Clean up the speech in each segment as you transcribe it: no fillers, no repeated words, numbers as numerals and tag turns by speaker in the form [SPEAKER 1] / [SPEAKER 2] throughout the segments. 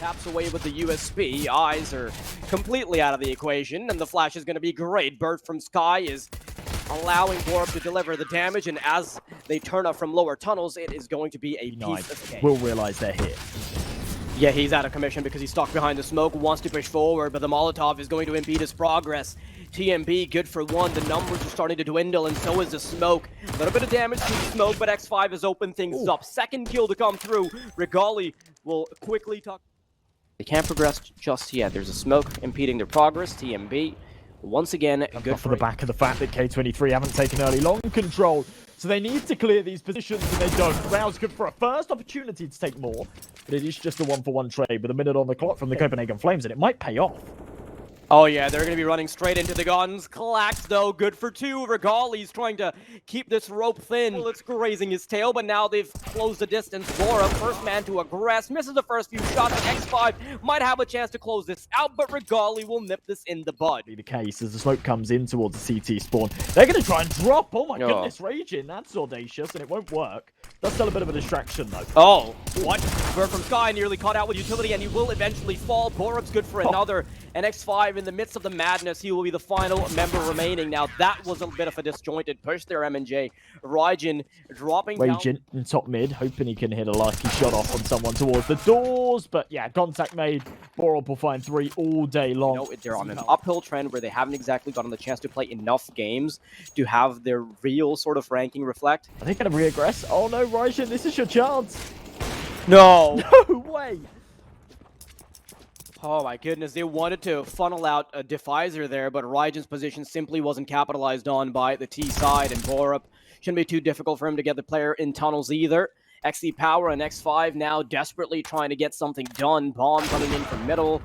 [SPEAKER 1] Taps away with the USB. Eyes are completely out of the equation, and the flash is going to be great. Bird from Sky is allowing Borup to deliver the damage, and as they turn up from lower tunnels, it is going to be a piece of cake.
[SPEAKER 2] Will realize they're hit.
[SPEAKER 1] Yeah, he's out of commission because he's stuck behind the smoke, wants to push forward, but the Molotov is going to impede his progress. TMB, good for one. The numbers are starting to dwindle, and so is the smoke. A little bit of damage to the smoke, but X5 has opened things up. Second kill to come through. HiGHLiGHTS will quickly talk. They can't progress just yet. There's a smoke impeding their progress. TMB, once again, good
[SPEAKER 2] for the back of the fact that K23 haven't taken early long control. So they need to clear these positions, and they don't. Rouse good for a first opportunity to take more, but it is just a one-for-one trade with a minute on the clock from the Copenhagen Flames, and it might pay off.
[SPEAKER 1] Oh yeah, they're going to be running straight into the guns. Clax, though, good for two. HiGHLiGHTS trying to keep this rope thin. Well, it's grazing his tail, but now they've closed the distance. Borup, first man to aggress, misses the first few shots. X5 might have a chance to close this out, but HiGHLiGHTS will nip this in the bud.
[SPEAKER 2] Be the case as the smoke comes in towards the CT spawn. They're going to try and drop. Oh my goodness, Raging. That's audacious, and it won't work. That's still a bit of a distraction, though.
[SPEAKER 1] Oh, what? Bird from Sky nearly caught out with utility, and he will eventually fall. Borup's good for another. And X5 in the midst of the madness, he will be the final member remaining. Now, that was a bit of a disjointed push there, M&J. Raging dropping down.
[SPEAKER 2] Raging in top mid, hoping he can hit a lucky shot off on someone towards the doors. But yeah, contact made. Borup will find three all day long.
[SPEAKER 1] You know, they're on an uphill trend where they haven't exactly gotten the chance to play enough games to have their real sort of ranking reflect.
[SPEAKER 2] Are they going to reaggress? Oh no, Raging, this is your chance.
[SPEAKER 1] No.
[SPEAKER 2] No way.
[SPEAKER 1] Oh my goodness, they wanted to funnel out a Defizer there, but Raging's position simply wasn't capitalized on by the T side, and Borup shouldn't be too difficult for him to get the player in tunnels either. XE Power and X5 now desperately trying to get something done. Bomb coming in from middle,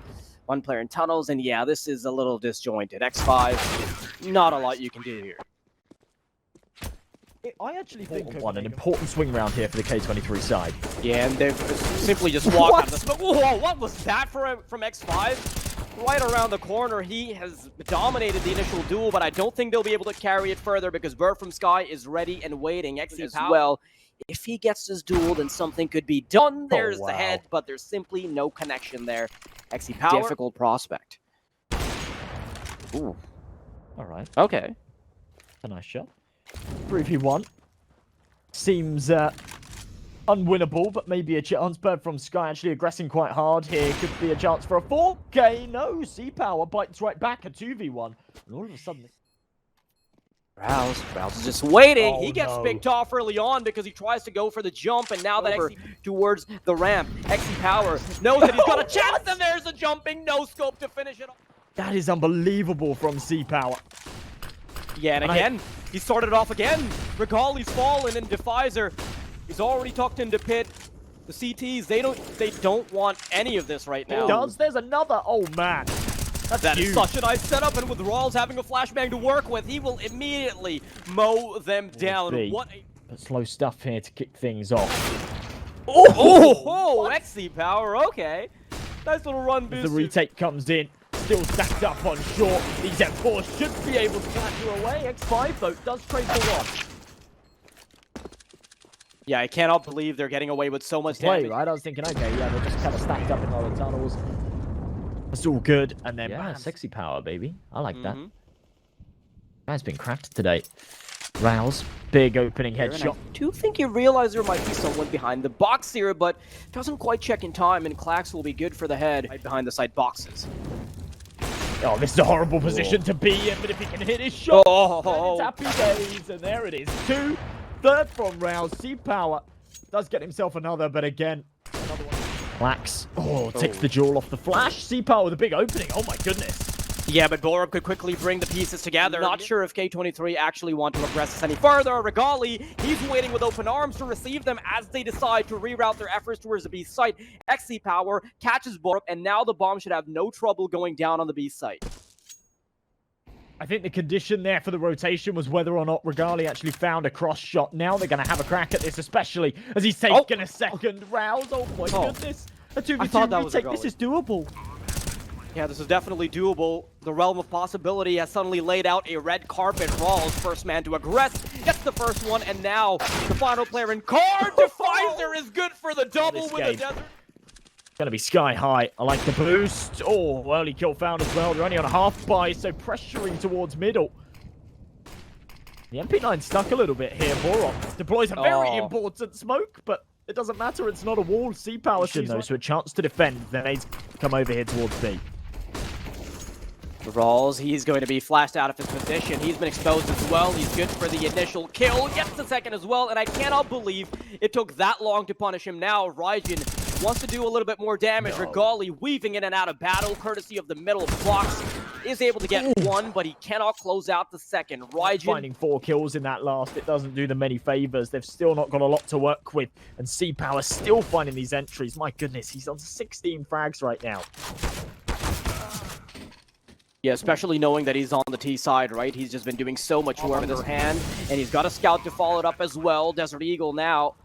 [SPEAKER 1] one player in tunnels, and yeah, this is a little disjointed. X5, not a lot you can do here.
[SPEAKER 2] I actually think an important swing round here for the K23 side.
[SPEAKER 1] Yeah, and they've simply just walked out of the smoke. Whoa, what was that from X5? Right around the corner, he has dominated the initial duel, but I don't think they'll be able to carry it further because Bird from Sky is ready and waiting. XE as well. If he gets this duel, then something could be done. There's the head, but there's simply no connection there. XE Power. Difficult prospect. Ooh.
[SPEAKER 2] All right.
[SPEAKER 1] Okay.
[SPEAKER 2] A nice shot. 3v1 seems unwinnable, but maybe a chance. Bird from Sky actually aggressing quite hard here. Could be a chance for a 4K. No, C-Power bites right back, a 2v1. And all of a sudden...
[SPEAKER 1] Rouse is just waiting.
[SPEAKER 2] Oh,
[SPEAKER 1] he gets picked off early on because he tries to go for the jump, and now that XE towards the ramp. XE Power knows that he's got a chance, and there's a jumping no-scope to finish it off.
[SPEAKER 2] That is unbelievable from C-Power.
[SPEAKER 1] Yeah, and again, he started it off again. HiGHLiGHTS fallen, and Defizer, he's already tucked into pit. The CTs, they don't want any of this right now.
[SPEAKER 2] He does. There's another. Oh man,
[SPEAKER 1] that is such a nice setup, and with Rawls having a flashbang to work with, he will immediately mow them down. What a
[SPEAKER 2] slow stuff here to kick things off.
[SPEAKER 1] Oh, XE Power. Okay, nice little run boost.
[SPEAKER 2] The retake comes in. Still stacked up on short. These M4 should be able to catch her away. X5 though does trade the watch.
[SPEAKER 1] Yeah, I cannot believe they're getting away with so much damage.
[SPEAKER 2] Right? I was thinking, okay, yeah, they're just kind of stacked up in lower tunnels. That's all good. And then, yeah, sexy power, baby. I like that. Guy's been cracked today. Rouse, big opening headshot.
[SPEAKER 1] I do think you realize there might be someone behind the box here, but doesn't quite check in time, and Clax will be good for the head right behind the side boxes.
[SPEAKER 2] Oh, this is a horrible position to be in, but if he can hit his shot, then it's happy days, and there it is. 2, third from Rouse. C-Power does get himself another, but again, another one. Clax, takes the jewel off the flash. C-Power with a big opening. Oh my goodness.
[SPEAKER 1] Yeah, but Borup could quickly bring the pieces together. Not sure if K23 actually want to aggress this any further. HiGHLiGHTS, he's waiting with open arms to receive them as they decide to reroute their efforts towards the B site. XE Power catches Borup, and now the bomb should have no trouble going down on the B site.
[SPEAKER 2] I think the condition there for the rotation was whether or not HiGHLiGHTS actually found a cross shot. Now they're going to have a crack at this, especially as he's taking a second rouse. Oh my goodness. A 2v2 retake. This is doable.
[SPEAKER 1] Yeah, this is definitely doable. The realm of possibility has suddenly laid out a red carpet. Rawls, first man to aggress, gets the first one, and now the final player in card. Defizer is good for the double with the desert.
[SPEAKER 2] Gonna be sky high. I like the boost. Oh, early kill found as well. They're only on a half buy, so pressuring towards middle. The MP9 stuck a little bit here. Boron deploys a very important smoke, but it doesn't matter. It's not a wall. C-Power should know, so a chance to defend. Then they come over here towards B.
[SPEAKER 1] Rawls, he's going to be flashed out of his position. He's been exposed as well. He's good for the initial kill. Gets the second as well, and I cannot believe it took that long to punish him. Now, Raijin wants to do a little bit more damage. Regali weaving in and out of battle, courtesy of the middle box. Is able to get one, but he cannot close out the second. Raijin
[SPEAKER 2] finding 4 kills in that last. It doesn't do them any favors. They've still not got a lot to work with, and C-Power still finding these entries. My goodness, he's on 16 frags right now.
[SPEAKER 1] Yeah, especially knowing that he's on the T side, right? He's just been doing so much work with his hand, and he's got a scout to follow it up as well. Desert Eagle now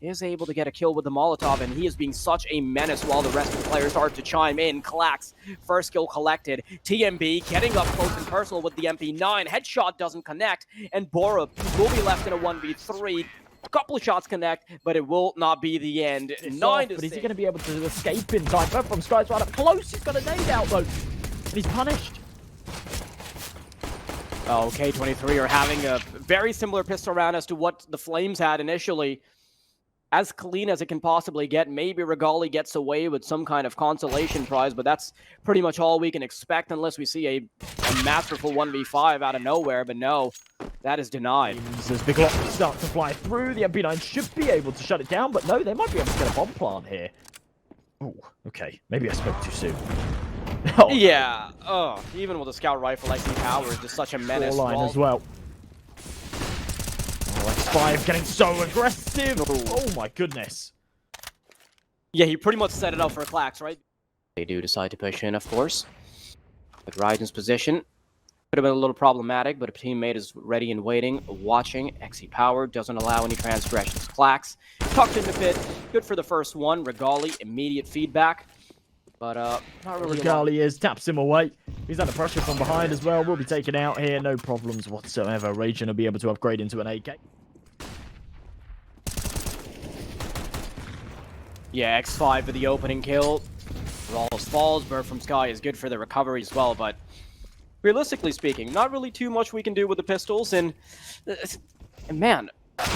[SPEAKER 1] is able to get a kill with the Molotov, and he is being such a menace while the rest of the players start to chime in. Klax, first kill collected. TMB getting up close and personal with the MP9. Headshot doesn't connect, and Borup will be left in a 1v3. A couple of shots connect, but it will not be the end. 9 to 6.
[SPEAKER 2] But is he going to be able to escape in time? But from Sky's right up close, he's got a nade out though. And he's punished.
[SPEAKER 1] Oh, K23 are having a very similar pistol round as to what the Flames had initially. As clean as it can possibly get. Maybe Regali gets away with some kind of consolation prize, but that's pretty much all we can expect unless we see a masterful 1v5 out of nowhere. But no, that is denied.
[SPEAKER 2] As big lock starts to fly through, the MP9 should be able to shut it down, but no, they might be able to get a bomb plant here. Oh, okay. Maybe I spoke too soon.
[SPEAKER 1] Oh. Yeah. Oh, even with a scout rifle like Power is just such a menace.
[SPEAKER 2] Line as well. Oh, X5 getting so aggressive. Oh my goodness.
[SPEAKER 1] Yeah, he pretty much set it up for a Klax, right? They do decide to push in, of course. With Raijin's position. Could have been a little problematic, but a teammate is ready and waiting, watching. XE Power doesn't allow any transgressions. Klax tucked in the pit. Good for the first one. Regali, immediate feedback. But, not really.
[SPEAKER 2] Regali taps him away. He's under pressure from behind as well. Will be taken out here. No problems whatsoever. Raijin will be able to upgrade into an AK.
[SPEAKER 1] Yeah, X5 for the opening kill. Rawls falls. Bird from Sky is good for the recovery as well, but realistically speaking, not really too much we can do with the pistols. And man,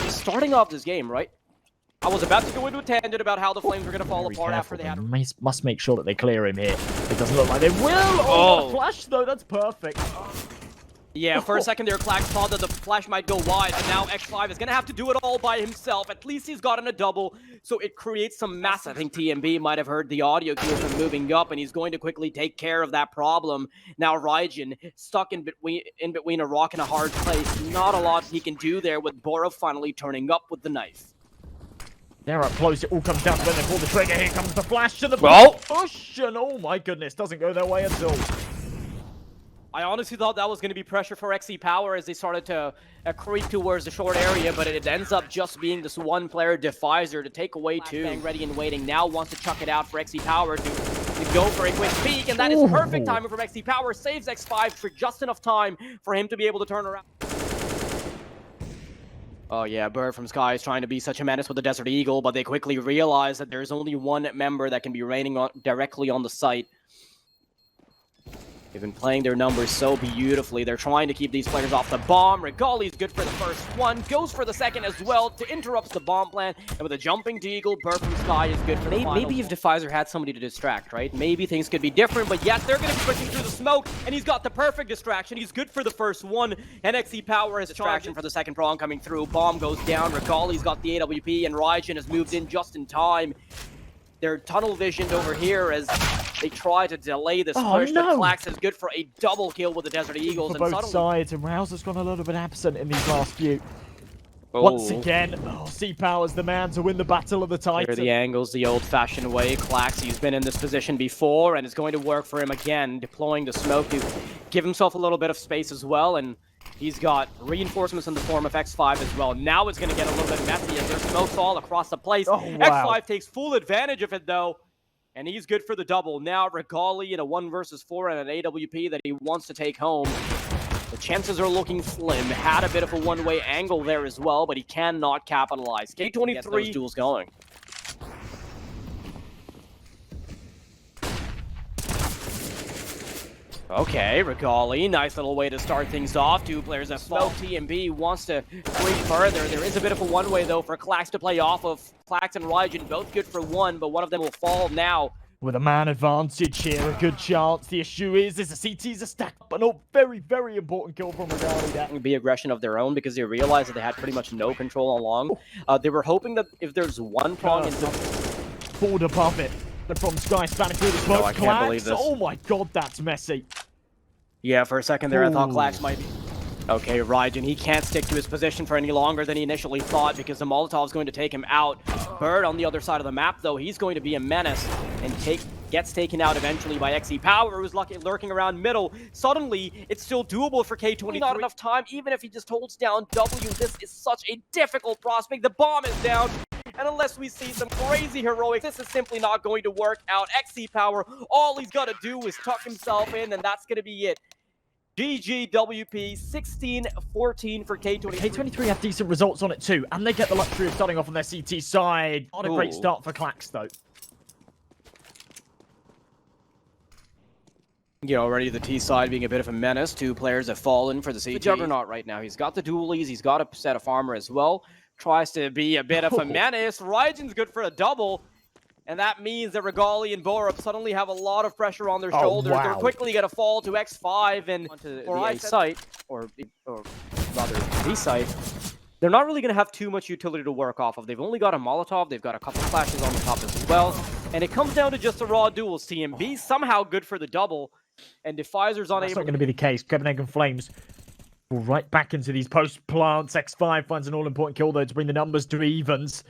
[SPEAKER 1] starting off this game, right? I was about to go into a tangent about how the Flames were going to fall apart after they had...
[SPEAKER 2] Must make sure that they clear him here. It doesn't look like they will! Oh, flash though, that's perfect.
[SPEAKER 1] Yeah, for a second there, Klax thought that the flash might go wide, but now X5 is going to have to do it all by himself. At least he's gotten a double, so it creates some mess. I think TMB might have heard the audio cues from moving up, and he's going to quickly take care of that problem. Now Raijin stuck in between a rock and a hard place. Not a lot he can do there with Boro finally turning up with the knife.
[SPEAKER 2] They're up close. It all comes down to when they pull the trigger. Here comes the flash to the push, and oh my goodness, doesn't go their way at all.
[SPEAKER 1] I honestly thought that was going to be pressure for XE Power as they started to creep towards the short area, but it ends up just being this one player Defizer to take away two. Ready and waiting now wants to chuck it out for XE Power to go for a quick peek, and that is perfect timing from XE Power. Saves X5 for just enough time for him to be able to turn around. Oh yeah, Bird from Sky is trying to be such a menace with the Desert Eagle, but they quickly realize that there's only one member that can be raining directly on the site. They've been playing their numbers so beautifully. They're trying to keep these players off the bomb. Regali's good for the first one. Goes for the second as well to interrupt the bomb plan. And with a jumping Deagle, Bird from Sky is good for the final. Maybe if Defizer had somebody to distract, right? Maybe things could be different. But yes, they're going to be pushing through the smoke. And he's got the perfect distraction. He's good for the first one. And XE Power has distraction for the second prong coming through. Bomb goes down. Regali's got the AWP. And Raijin has moved in just in time. They're tunnel visioned over here as they try to delay this push.
[SPEAKER 2] No.
[SPEAKER 1] But Klax is good for a double kill with the Desert Eagles.
[SPEAKER 2] For both sides, and Rouse has gone a little bit absent in these last few.
[SPEAKER 1] Oh.
[SPEAKER 2] Once again, C-Power's the man to win the Battle of the Titan.
[SPEAKER 1] Here are the angles the old-fashioned way. Klax, he's been in this position before, and it's going to work for him again, deploying the smoke to give himself a little bit of space as well. And he's got reinforcements in the form of X5 as well. Now it's going to get a little bit messy as there's smokes all across the place.
[SPEAKER 2] Oh, wow.
[SPEAKER 1] X5 takes full advantage of it, though. And he's good for the double. Now Regali in a 1 versus 4 and an AWP that he wants to take home. The chances are looking slim. Had a bit of a one-way angle there as well, but he cannot capitalize. K23 gets those duels going. Okay, Regali, nice little way to start things off. Two players that smoke. TMB wants to creep further. There is a bit of a one-way, though, for Klax to play off of. Klax and Raijin both good for one, but one of them will fall now.
[SPEAKER 2] With a man advantage here, a good chance. The issue is the CTs are stacked up, but a very, very important kill from Regali there.
[SPEAKER 1] Be aggression of their own because they realized that they had pretty much no control along. They were hoping that if there's one prong into...
[SPEAKER 2] Pulled above it. From Sky spanning through the smoke.
[SPEAKER 1] No, I can't believe this.
[SPEAKER 2] Oh my god, that's messy.
[SPEAKER 1] Yeah, for a second there, I thought Klax might be... Okay, Raijin, he can't stick to his position for any longer than he initially thought because the Molotov's going to take him out. Bird on the other side of the map, though, he's going to be a menace and gets taken out eventually by XE-Power, who's lurking around middle. Suddenly, it's still doable for K23. Not enough time, even if he just holds down W. This is such a difficult prospect. The bomb is down. And unless we see some crazy heroics, this is simply not going to work out. XE-Power, all he's got to do is tuck himself in, and that's going to be it. GGWP 16-14 for K23.
[SPEAKER 2] K23 have decent results on it too, and they get the luxury of starting off on their CT side. Not a great start for Klax, though.
[SPEAKER 1] You know, already the T side being a bit of a menace. Two players have fallen for the CT. The Juggernaut right now. He's got the dualies, he's got a set of armor as well. Tries to be a bit of a menace. Raijin's good for a double. And that means that Regali and Borup suddenly have a lot of pressure on their shoulders.
[SPEAKER 2] Wow.
[SPEAKER 1] They're quickly going to fall to X5 and onto the A site, or rather B site. They're not really going to have too much utility to work off of. They've only got a Molotov. They've got a couple of flashes on the top as well. And it comes down to just the raw duels. TMB somehow good for the double. And Defizer's unable.
[SPEAKER 2] That's not going to be the case. Copenhagen Flames will right back into these post plants. X5 finds an all-important kill, though, to bring the numbers to evens.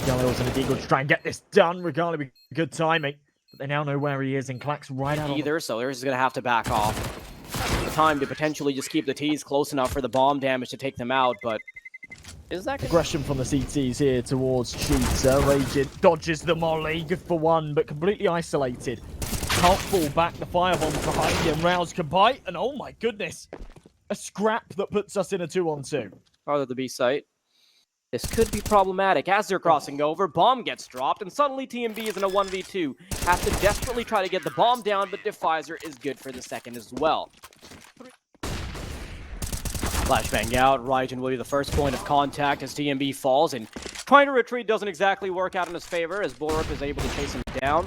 [SPEAKER 2] Galil's and Adigo to try and get this done, regardless of good timing. But they now know where he is, and Klax right out
[SPEAKER 1] either, so they're just going to have to back off. The time to potentially just keep the T's close enough for the bomb damage to take them out, but is that
[SPEAKER 2] aggression from the CTs here towards Cheetah. Raijin dodges the molly, good for one, but completely isolated. Can't fall back, the firebomb's behind him. Rouse can bite, and oh my goodness, a scrap that puts us in a 2-on-2.
[SPEAKER 1] Farther the B site. This could be problematic. As they're crossing over, bomb gets dropped, and suddenly TMB is in a 1v2. Have to desperately try to get the bomb down, but Defizer is good for the second as well. Flashbang out. Raijin will be the first point of contact as TMB falls, and trying to retreat doesn't exactly work out in his favor as Borup is able to chase him down.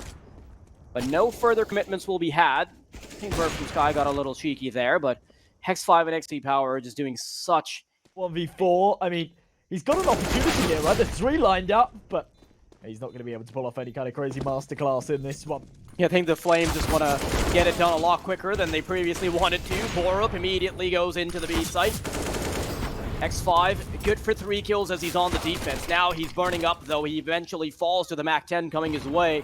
[SPEAKER 1] But no further commitments will be had. I think Bird from Sky got a little cheeky there, but Hex5 and XE-Power are just doing such...
[SPEAKER 2] 1v4, I mean... He's got an opportunity here, right? There's 3 lined up, but he's not going to be able to pull off any kind of crazy masterclass in this one.
[SPEAKER 1] Yeah, I think the Flames just want to get it done a lot quicker than they previously wanted to. Borup immediately goes into the B site. X5, good for 3 kills as he's on the defense. Now he's burning up, though. He eventually falls to the MAC-10 coming his way.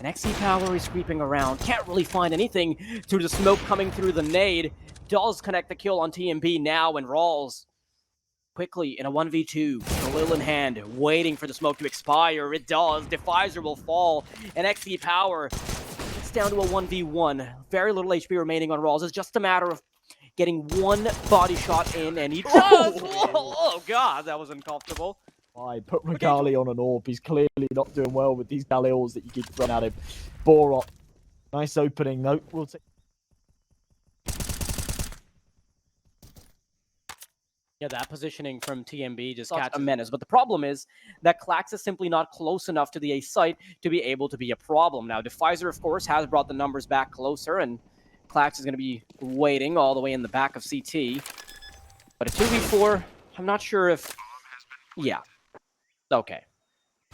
[SPEAKER 1] And XE-Power is creeping around. Can't really find anything through the smoke coming through the nade. Does connect the kill on TMB now, and Rawls quickly in a 1v2, Galil in hand, waiting for the smoke to expire. It does. Defizer will fall, and XE-Power gets down to a 1v1. Very little HP remaining on Rawls. It's just a matter of getting one body shot in, and he does! Oh god, that was uncomfortable.
[SPEAKER 2] I put Regali on an orb. He's clearly not doing well with these Galils that you keep throwing at him. Borup, nice opening though. We'll take.
[SPEAKER 1] Yeah, that positioning from TMB just catches a menace. But the problem is that Klax is simply not close enough to the A site to be able to be a problem. Now, Defizer, of course, has brought the numbers back closer, and Klax is going to be waiting all the way in the back of CT. But a 2v4, I'm not sure if... Yeah. Okay.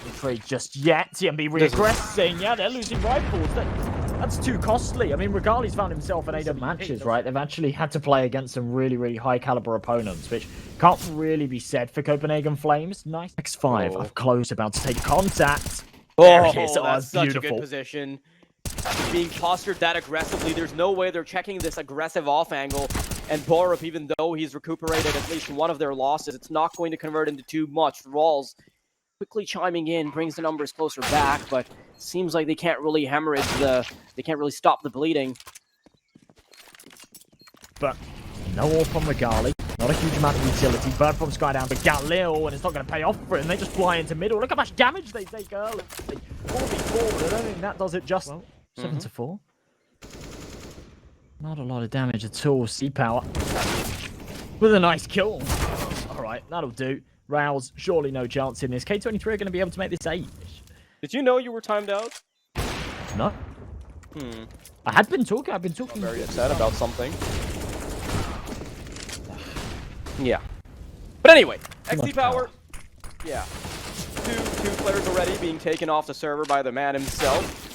[SPEAKER 2] No trade just yet. TMB regressing. Yeah, they're losing rifles. That's too costly. I mean, Regali's found himself in 8 matches, right? They've actually had to play against some really, really high-caliber opponents, which can't really be said for Copenhagen Flames. Nice. X5 up close, about to take contact. There it is.
[SPEAKER 1] That's such a good position. Being postured that aggressively, there's no way they're checking this aggressive off angle. And Borup, even though he's recuperated at least one of their losses, it's not going to convert into too much. Rawls quickly chiming in, brings the numbers closer back, but seems like they can't really hemorrhage they can't really stop the bleeding.
[SPEAKER 2] But no all from Regali. Not a huge amount of utility. Bird from Sky down to Galil, and it's not going to pay off for him. They just fly into middle. Look how much damage they take early. 4v4, but I don't think that does it just well. 7-4. Not a lot of damage at all. C-Power with a nice kill. All right, that'll do. Rouse, surely no chance in this. K23 are going to be able to make this 8.
[SPEAKER 1] Did you know you were timed out?
[SPEAKER 2] No. I had been talking. I've been talking.
[SPEAKER 1] I'm very upset about something. Yeah. But anyway, XT Power. Yeah. Two players already being taken off the server by the man himself.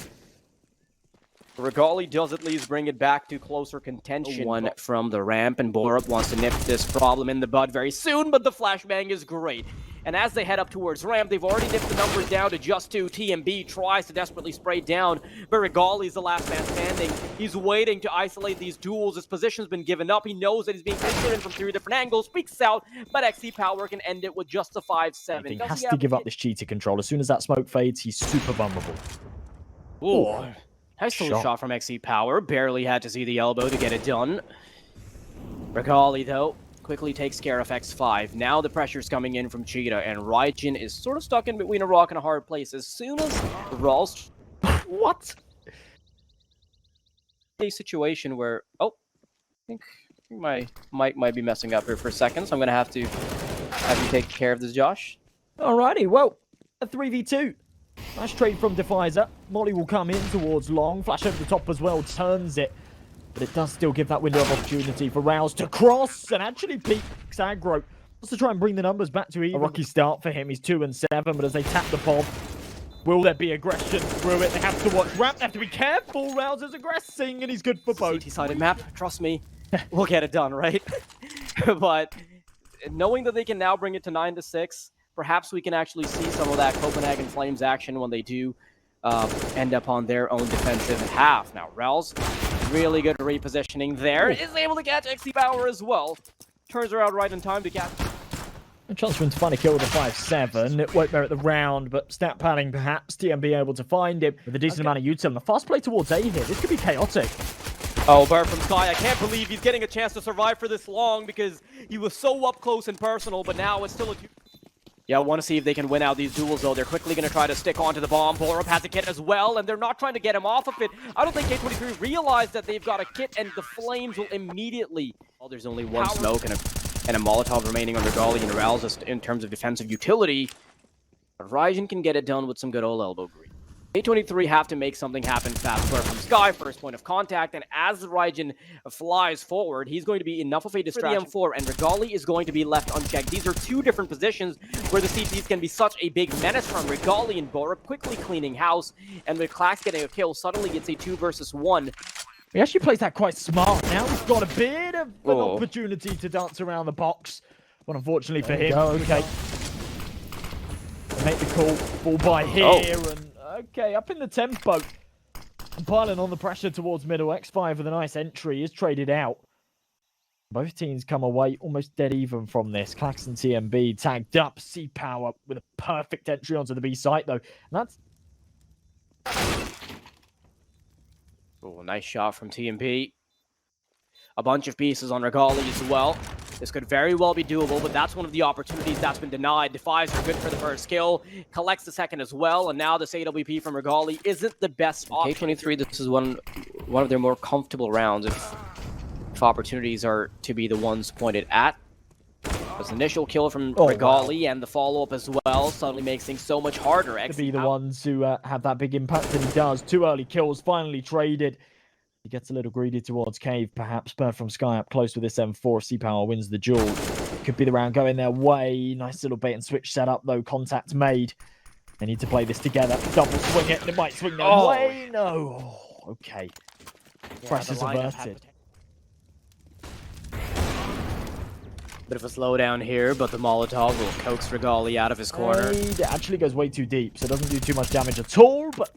[SPEAKER 1] Regali does at least bring it back to closer contention. One from the ramp, and Borup wants to nip this problem in the bud very soon, but the flashbang is great. And as they head up towards ramp, they've already nipped the numbers down to just 2. TMB tries to desperately spray down, but Regali's the last man standing. He's waiting to isolate these duels. His position's been given up. He knows that he's being taken in from 3 different angles, speaks out, but XT Power can end it with just a 5-7.
[SPEAKER 2] He has to give up this cheater control. As soon as that smoke fades, he's super vulnerable.
[SPEAKER 1] Ooh. Nice little shot from XT Power. Barely had to see the elbow to get it done. Regali, though, quickly takes care of X5. Now the pressure's coming in from Cheetah, and Raijin is sort of stuck in between a rock and a hard place. As soon as Rawls...
[SPEAKER 2] What?
[SPEAKER 1] A situation where... Oh, I think my mic might be messing up here for a second, so I'm going to have you take care of this, Josh.
[SPEAKER 2] Alrighty, well, a 3v2. Nice trade from Defizer. Molly will come in towards Long. Flash over the top as well, turns it. But it does still give that window of opportunity for Rouse to cross and actually peaks aggro. Just to try and bring the numbers back to even. A rocky start for him. He's 2 and 7, but as they tap the pod, will there be aggression through it? They have to watch Ramp. They have to be careful. Rouse is aggressing, and he's good for both.
[SPEAKER 1] CT-sided map, trust me, we'll get it done, right? But knowing that they can now bring it to 9-6, perhaps we can actually see some of that Copenhagen Flames action when they do end up on their own defensive half. Now, Rels, really good repositioning there, is able to catch XT Power as well. Turns around right in time to catch.
[SPEAKER 2] A chance for him to find a kill with a 5-7. It won't merit the round, but stat padding perhaps. TMB able to find him with a decent amount of util. And the fast play towards A here. This could be chaotic.
[SPEAKER 1] Oh, Bird from Sky, I can't believe he's getting a chance to survive for this long because he was so up close and personal, but now it's still a... Yeah, I want to see if they can win out these duels, though. They're quickly going to try to stick onto the bomb. Borup has a kit as well, and they're not trying to get him off of it. I don't think K23 realized that they've got a kit, and the flames will immediately... Oh, there's only one smoke and a Molotov remaining on Regali and Rals just in terms of defensive utility. But Raijin can get it done with some good old elbow green. K23 have to make something happen fast. Bird from Sky, first point of contact, and as Raijin flies forward, he's going to be enough of a distraction for the M4, and Regali is going to be left unchecked. These are 2 different positions where the CTs can be such a big menace from. Regali and Borup quickly cleaning house, and with Clax getting a kill, suddenly it's a 2 versus 1.
[SPEAKER 2] He actually plays that quite smart. Now he's got a bit of an opportunity to dance around the box, but unfortunately for him, okay. Make the call, ball by here, and okay, up in the tempo. And piling on the pressure towards middle. X5 with a nice entry is traded out. Both teams come away almost dead even from this. Clax and TMB tagged up. C-Power with a perfect entry onto the B site, though. And that's...
[SPEAKER 1] Oh, nice shot from TMB. A bunch of pieces on Regali as well. This could very well be doable, but that's one of the opportunities that's been denied. Defies are good for the first kill, collects the second as well, and now this AWP from Regali isn't the best option. K23, this is one of their more comfortable rounds if opportunities are to be the ones pointed at. This initial kill from Regali and the follow-up as well suddenly makes things so much harder.
[SPEAKER 2] To be the ones who have that big impact that he does. 2 early kills, finally traded. He gets a little greedy towards Cave, perhaps. Bird from Sky up close with this M4. C-Power wins the duel. Could be the round going their way. Nice little bait and switch setup, though. Contact made. They need to play this together. Double swing it, and it might swing their way. No. Okay.
[SPEAKER 1] Yeah,
[SPEAKER 2] Pressure's averted.
[SPEAKER 1] Bit of a slowdown here, but the Molotov will coax Regali out of his corner.
[SPEAKER 2] It actually goes way too deep, so it doesn't do too much damage at all, but...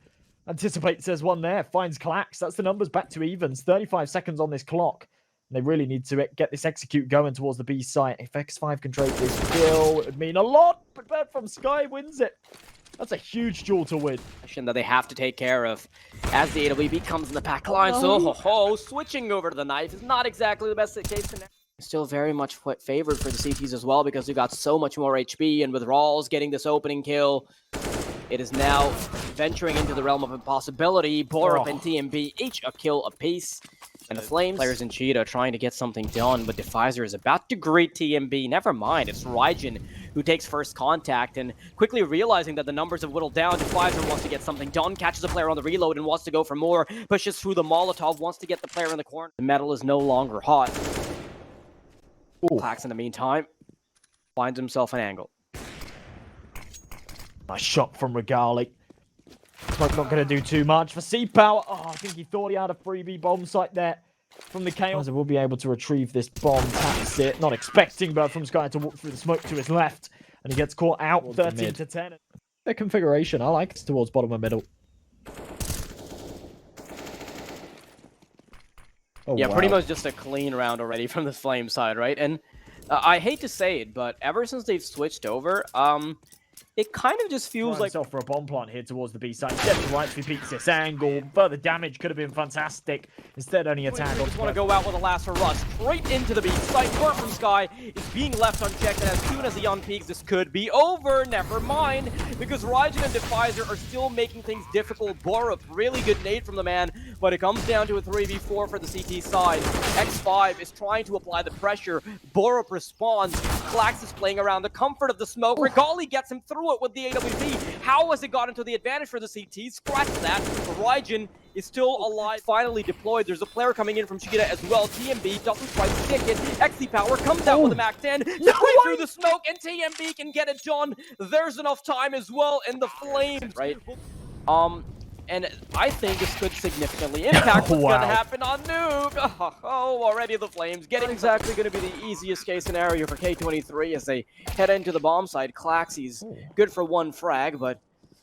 [SPEAKER 2] Anticipates there's one there, finds Clax. That's the numbers back to evens. 35 seconds on this clock. And they really need to get this execute going towards the B site. If X5 can trade this kill, it would mean a lot. But Bird from Sky wins it. That's a huge duel to win.
[SPEAKER 1] That they have to take care of as the AWP comes in the pack line. So, switching over to the knife is not exactly the best case scenario. Still very much favored for the CTs as well because they got so much more HP. And with Rawls getting this opening kill, It is now venturing into the realm of impossibility. Borup and TMB each a kill apiece. And the Flames players in Cheetah trying to get something done, but Defizer is about to greet TMB. Never mind, it's Raijin who takes first contact, and quickly realizing that the numbers have whittled down, Defizer wants to get something done, catches a player on the reload and wants to go for more, pushes through the Molotov, wants to get the player in the corner. The metal is no longer hot. Clax in the meantime finds himself an angle.
[SPEAKER 2] Nice shot from Regali. Smoke not going to do too much for C-Power. Oh, I think he thought he had a freebie bomb site there from the Chaos. Will be able to retrieve this bomb, taps it, not expecting Bird from Sky to walk through the smoke to his left, and he gets caught out 13 to 10. Their configuration, I like, it's towards bottom and middle. Oh,
[SPEAKER 1] yeah,
[SPEAKER 2] wow.
[SPEAKER 1] Pretty much just a clean round already from the Flame side, right? And I hate to say it, but ever since they've switched over, it kind of just feels like
[SPEAKER 2] for a bomb plant here towards the B side. Gets right through peaks this angle. Further damage could have been fantastic. Instead, only a tag.
[SPEAKER 1] They just want to go out with a last rush straight into the B site. Bird from Sky is being left unchecked, and as soon as he unpeaks, this could be over. Never mind, because Raijin and Defizer are still making things difficult. Borup, really good nade from the man, but it comes down to a 3v4 for the CT side. X5 is trying to apply the pressure. Borup responds. Clax is playing around the comfort of the smoke. Regali gets him through it with the AWP. How has it gotten to the advantage for the CT? Scratch that. Raijin is still alive. Finally deployed. There's a player coming in from Cheetah as well. TMB doesn't quite stick it. XC Power comes out with a Mac 10. Straight through the smoke, and TMB can get it done. There's enough time as well in the Flames. Right? And I think this could significantly impact what's going to happen on Nuke. Oh, already the Flames getting exactly going to be the easiest case scenario for K23 as they head into the bomb side. Claxy's good for one frag, but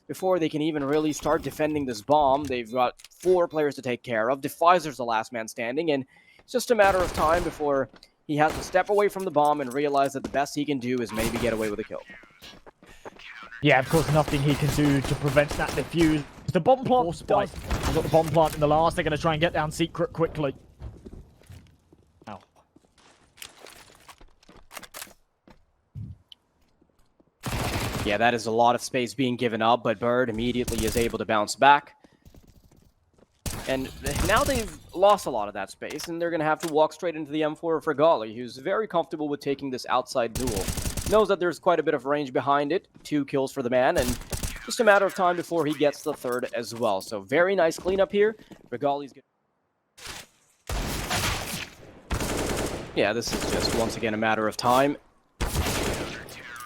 [SPEAKER 1] before they can even really start defending this bomb, they've got 4 players to take care of. Defizer's the last man standing, and it's just a matter of time before he has to step away from the bomb and realize that the best he can do is maybe get away with a kill.
[SPEAKER 2] Yeah, of course, nothing he can do to prevent that defuse. The bomb plant does. They've got the bomb plant in the last. They're going to try and get down Secret quickly. Ow.
[SPEAKER 1] Yeah, that is a lot of space being given up, but Bird immediately is able to bounce back. And now they've lost a lot of that space, and they're going to have to walk straight into the M4 of Regali, who's very comfortable with taking this outside duel. Knows that there's quite a bit of range behind it. 2 kills for the man, and just a matter of time before he gets the 3rd as well. So very nice cleanup here. Regali's good. Yeah, this is just once again a matter of time.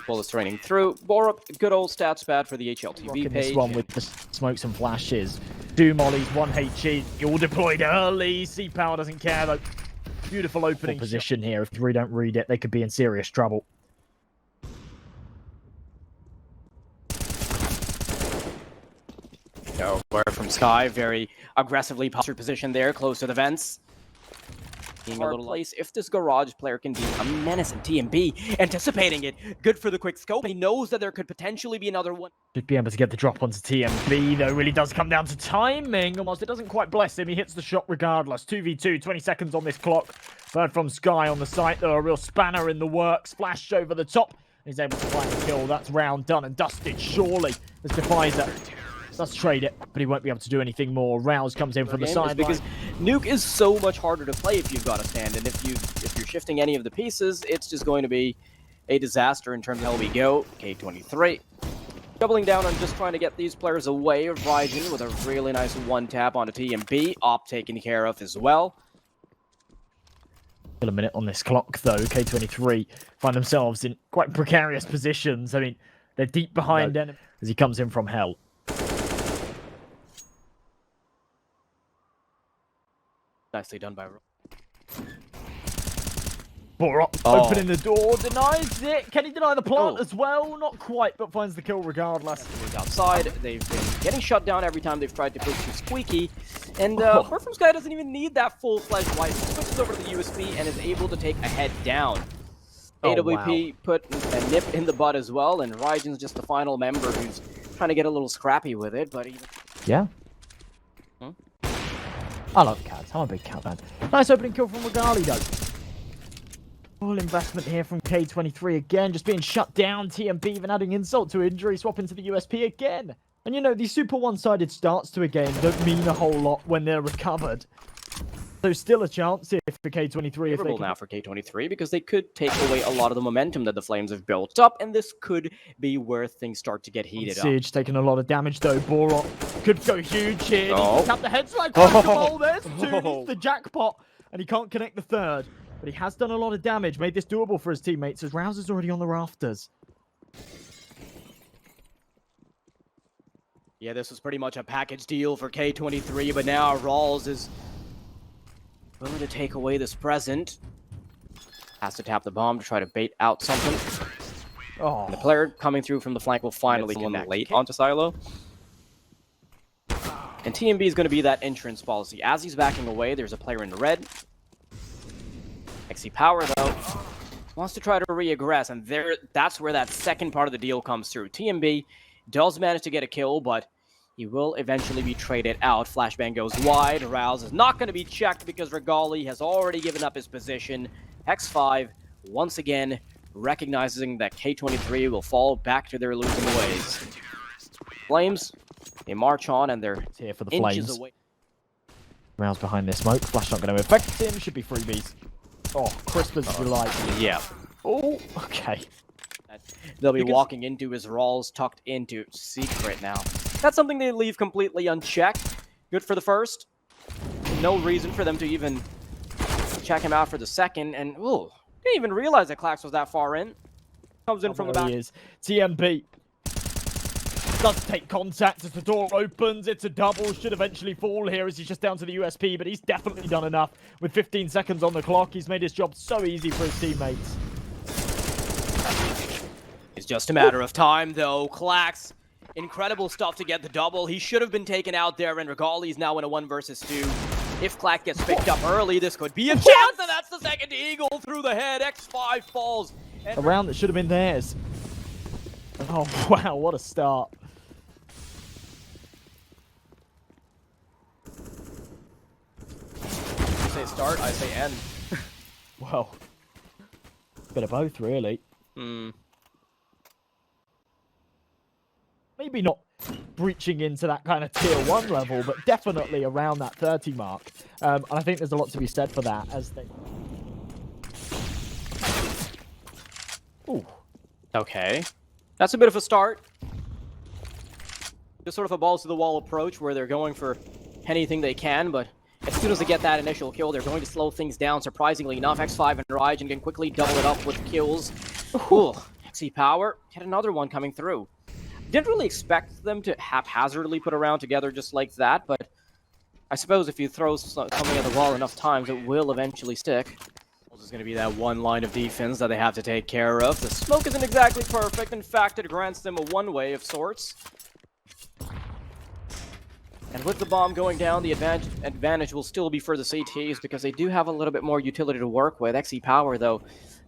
[SPEAKER 1] Bullets raining through. Borup, good old stats pad for the HLTV page.
[SPEAKER 2] This one with the smokes and flashes. 2 mollies, 1 HE. All deployed early. C-Power doesn't care though. Beautiful opening position here. If 3 don't read it, they could be in serious trouble.
[SPEAKER 1] So, Bird from Sky, very aggressively postured position there, close to the vents. Being a little place. If this garage player can be a menace in TMB, anticipating it, good for the quick scope. He knows that there could potentially be another one.
[SPEAKER 2] Should be able to get the drop onto TMB, though. Really does come down to timing. Almost, it doesn't quite bless him. He hits the shot regardless. 2v2, 20 seconds on this clock. Bird from Sky on the site, though. A real spanner in the works. Flash over the top. He's able to find the kill. That's round done and dusted, surely. As Defizer does trade it, but he won't be able to do anything more. Rouse comes in from the side
[SPEAKER 1] because Nuke is so much harder to play if you've got a stand, and if you're shifting any of the pieces, it's just going to be a disaster in terms of how we go. K23 doubling down on just trying to get these players away of Raijin with a really nice 1-tap onto TMB. Op taken care of as well.
[SPEAKER 2] Still a minute on this clock, though. K23 find themselves in quite precarious positions. I mean, they're deep behind enemy as he comes in from hell.
[SPEAKER 1] Nicely done by
[SPEAKER 2] Borup opening the door, denies it. Can he deny the plant as well? Not quite, but finds the kill regardless.
[SPEAKER 1] He's outside. They've been getting shut down every time they've tried to push too squeaky. And Bird from Sky doesn't even need that full-fledged wipe. He switches over to the USB and is able to take a head down. AWP put a nip in the butt as well, and Raijin's just the final member who's trying to get a little scrappy with it, but even...
[SPEAKER 2] Yeah. I love cats. I'm a big cat fan. Nice opening kill from Regali, though. Full investment here from K23 again. Just being shut down. TMB even adding insult to injury. Swapping to the USP again. And you know, these super one-sided starts to a game don't mean a whole lot when they're recovered. So still a chance here for K23 if they can...
[SPEAKER 1] now for K23 because they could take away a lot of the momentum that the Flames have built up, and this could be where things start to get heated up.
[SPEAKER 2] Siege taking a lot of damage though. Boron could go huge here.
[SPEAKER 1] Oh.
[SPEAKER 2] He can tap the heads like whack-a-mole. There's two. Needs the jackpot, and he can't connect the third. But he has done a lot of damage, made this doable for his teammates as Rouse is already on the rafters.
[SPEAKER 1] Yeah, this was pretty much a package deal for K23, but now Rawls is willing to take away this present. Has to tap the bomb to try to bait out something.
[SPEAKER 2] Oh.
[SPEAKER 1] And the player coming through from the flank will finally connect late onto Silo. And TMB is going to be that entrance policy. As he's backing away, there's a player in the red. XC Power, though, wants to try to re-aggress, and that's where that second part of the deal comes through. TMB does manage to get a kill, but he will eventually be traded out. Flashbang goes wide. Rouse is not going to be checked because HiGHLiGHTS has already given up his position. X5, once again, recognizing that K23 will fall back to their losing ways. Flames, they march on, and they're
[SPEAKER 2] here for the
[SPEAKER 1] inches
[SPEAKER 2] Flames.
[SPEAKER 1] away.
[SPEAKER 2] Rouse behind this smoke. Flash not going to affect him. Should be freebies. Oh, crisp as you like.
[SPEAKER 1] Yeah.
[SPEAKER 2] Oh, okay.
[SPEAKER 1] They'll be walking into his Rawls tucked into secret now. That's something they leave completely unchecked. Good for the first. No reason for them to even check him out for the second. And, ooh, didn't even realize that Clax was that far in. Comes in from the back.
[SPEAKER 2] He is. TMB does take contact as the door opens. It's a double. Should eventually fall here as he's just down to the USP, but he's definitely done enough. With 15 seconds on the clock, he's made his job so easy for his teammates.
[SPEAKER 1] It's just a matter of time, though. Clax, incredible stuff to get the double. He should have been taken out there, and HiGHLiGHTS now in a 1 versus 2. If Clax gets picked up early, this could be a chance, and that's the second eagle through the head. X5 falls.
[SPEAKER 2] A round that should have been theirs. Oh, wow, what a start.
[SPEAKER 1] You say start, I say end.
[SPEAKER 2] Well, bit of both, really. Maybe not breaching into that kind of tier 1 level, but definitely around that 30 mark. And I think there's a lot to be said for that as they... Ooh.
[SPEAKER 1] Okay. That's a bit of a start. Just sort of a balls to the wall approach where they're going for anything they can, but as soon as they get that initial kill, they're going to slow things down. Surprisingly enough, X5 and Raijin can quickly double it up with kills. Ooh. XC Power, had another one coming through. Didn't really expect them to haphazardly put a round together just like that, but I suppose if you throw something at the wall enough times, it will eventually stick. This is going to be that one line of defense that they have to take care of. The smoke isn't exactly perfect. In fact, it grants them a one-way of sorts. And with the bomb going down, the advantage will still be for the CTs because they do have a little bit more utility to work with. XC Power, though,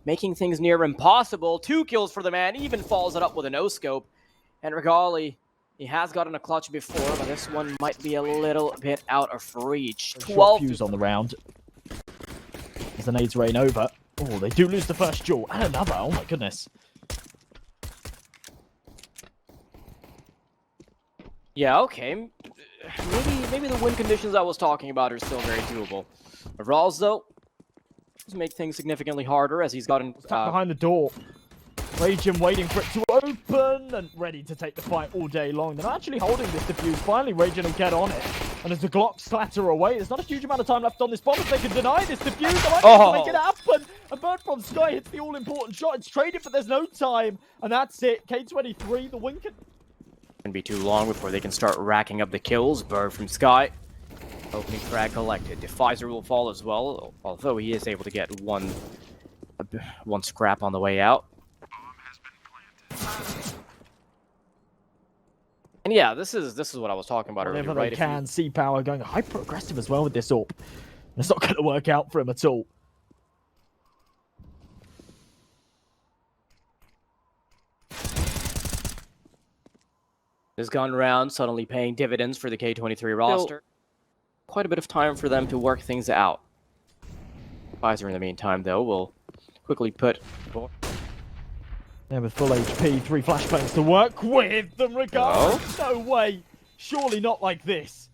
[SPEAKER 1] making things near impossible. 2 kills for the man, even follows it up with a no-scope. And HiGHLiGHTS, he has gotten a clutch before, but this one might be a little bit out of reach. 12
[SPEAKER 2] fuse on the round. As the nades rain over. Oh, they do lose the first duel. And another. Oh my goodness.
[SPEAKER 1] Yeah, okay. Maybe the win conditions I was talking about are still very doable. Rawls, though, does make things significantly harder as he's gotten...
[SPEAKER 2] behind the door. Raijin waiting for it to open and ready to take the fight all day long. They're actually holding this defuse. Finally, Raijin will get on it. And as the Glocks clatter away, there's not a huge amount of time left on this bomb. If they can deny this defuse, they might be able to make it happen. A bird from Sky hits the all-important shot. It's traded, but there's no time. And that's it. K23, the win
[SPEAKER 1] can be too long before they can start racking up the kills. Bird from Sky. Opening frag collected. Defizer will fall as well, although he is able to get one scrap on the way out. And yeah, this is what I was talking about earlier, right?
[SPEAKER 2] They can see Power going hyper-aggressive as well with this AWP. It's not going to work out for him at all.
[SPEAKER 1] This gun round suddenly paying dividends for the K23 roster. Quite a bit of time for them to work things out. Pfizer, in the meantime, though, will quickly put...
[SPEAKER 2] There with full HP, 3 flashbangs to work with them regardless. No way. Surely not like this.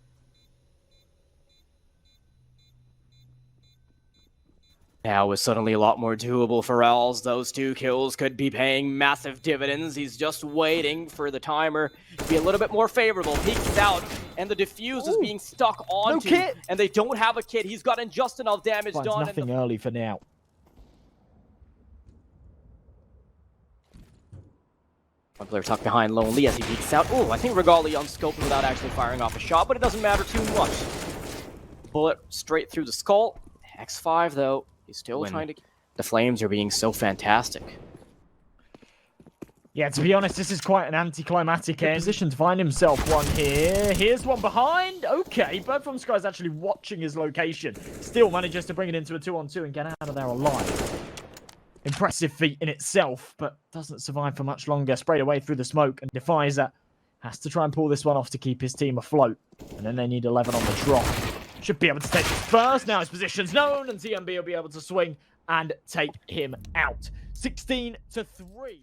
[SPEAKER 1] Now is suddenly a lot more doable for Els. Those 2 kills could be paying massive dividends. He's just waiting for the timer to be a little bit more favorable. Peeks out, and the defuse is being stuck onto.
[SPEAKER 2] No kit.
[SPEAKER 1] And they don't have a kit. He's gotten just enough damage
[SPEAKER 2] Finds
[SPEAKER 1] done.
[SPEAKER 2] nothing early for now.
[SPEAKER 1] One player tucked behind Lonely as he peeks out. Oh, I think Regali unscoped without actually firing off a shot, but it doesn't matter too much. Bullet straight through the skull. X5 though, he's still trying to... The flames are being so fantastic.
[SPEAKER 2] Yeah, to be honest, this is quite an anticlimactic position to find himself one here. Here's one behind. Okay, Bird from Sky is actually watching his location. Still manages to bring it into a 2-on-2 and get out of there alive. Impressive feat in itself, but doesn't survive for much longer. Sprayed away through the smoke, and Defizer has to try and pull this one off to keep his team afloat. And then they need 11 on the drop. Should be able to take this first. Now his position's known, and TMB will be able to swing and take him out. 16-3.